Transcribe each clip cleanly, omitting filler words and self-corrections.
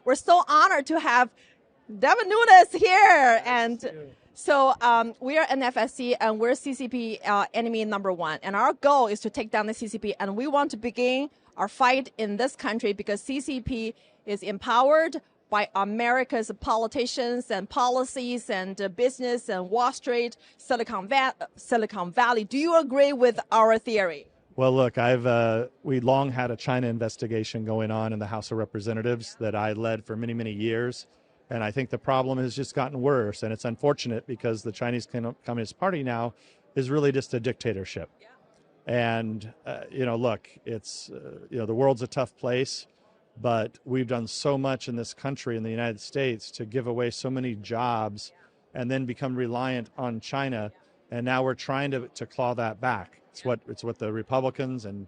we're so honored to have Devin Nunes here. And so we are NFSC and we're CCP enemy number one. And our goal is to take down the CCP. And we want to begin our fight in this country because CCP is empowered by America's politicians and policies and business and Wall Street, Silicon Valley. Do you agree with our theory? Well, look, we long had a China investigation going on in the House of Representatives that I led for many, many years. And I think the problem has just gotten worse. And it's unfortunate because the Chinese Communist Party now is really just a dictatorship. Yeah. And, look, it's, the world's a tough place. But we've done so much in this country, in the United States, to give away so many jobs and then become reliant on China. And now we're trying to claw that back. It's what the Republicans and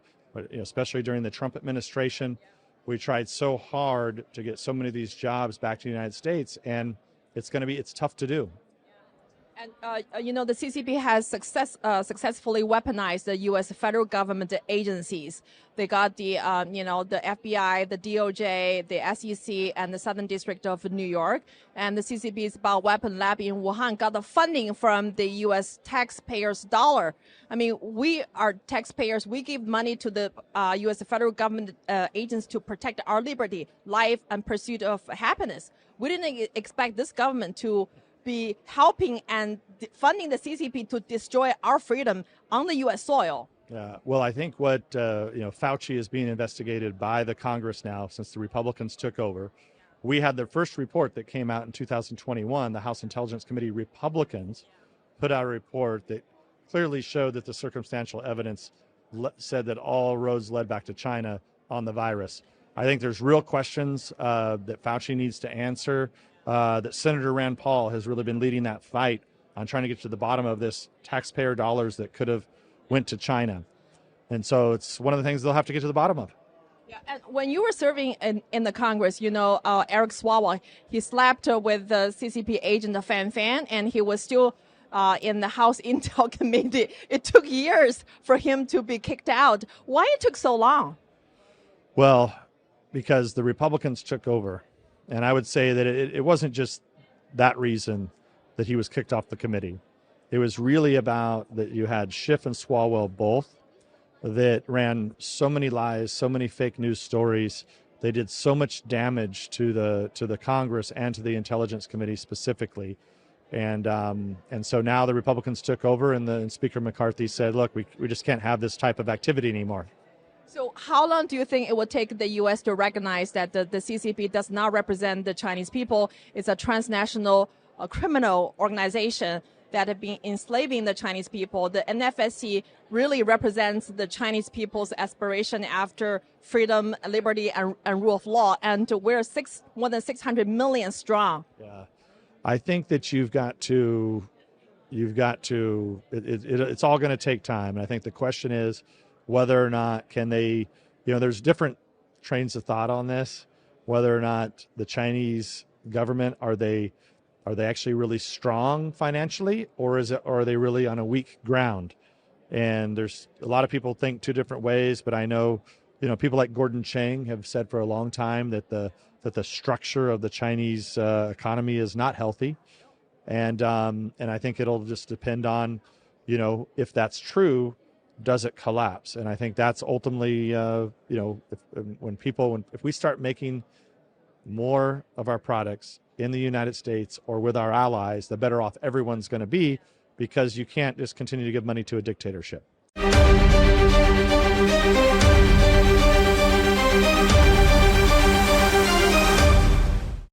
especially during the Trump administration, we tried so hard to get so many of these jobs back to the United States, and it's tough to do. And, the CCP has successfully weaponized the U.S. federal government agencies. They got the FBI, the DOJ, the SEC, and the Southern District of New York. And the CCP's bioweapon lab in Wuhan got the funding from the U.S. taxpayers' dollar. I mean, we are taxpayers. We give money to the U.S. federal government agents to protect our liberty, life, and pursuit of happiness. We didn't expect this government to be helping and funding the CCP to destroy our freedom on the U.S. soil. Yeah, well, I think what, Fauci is being investigated by the Congress now since the Republicans took over. We had the first report that came out in 2021. The House Intelligence Committee Republicans put out a report that clearly showed that the circumstantial evidence said that all roads led back to China on the virus. I think there's real questions that Fauci needs to answer. That Senator Rand Paul has really been leading that fight on trying to get to the bottom of this taxpayer dollars that could have went to China. And so it's one of the things they'll have to get to the bottom of. Yeah, and when you were serving in the Congress, Eric Swalwell, he slept with the CCP agent Fan Fan, and he was still in the House Intel Committee. It took years for him to be kicked out. Why it took so long? Well, because the Republicans took over. And I would say that it wasn't just that reason that he was kicked off the committee. It was really about that you had Schiff and Swalwell both that ran so many lies, so many fake news stories. They did so much damage to the Congress and to the Intelligence Committee specifically. And so now the Republicans took over, and Speaker McCarthy said, look, we just can't have this type of activity anymore. So how long do you think it will take the U.S. to recognize that the CCP does not represent the Chinese people? It's a transnational criminal organization that have been enslaving the Chinese people. The NFSC really represents the Chinese people's aspiration after freedom, liberty, and rule of law. And we're more than 600 million strong. Yeah, I think that it's all going to take time. And I think the question is, whether or not can they, there's different trains of thought on this, whether or not the Chinese government, are they actually really strong financially, or are they really on a weak ground? And there's a lot of people think two different ways, but I know, people like Gordon Chang have said for a long time that the structure of the Chinese economy is not healthy. And I think it'll just depend on, if that's true, does it collapse? And I think that's ultimately, if we start making more of our products in the United States or with our allies, the better off everyone's going to be, because you can't just continue to give money to a dictatorship.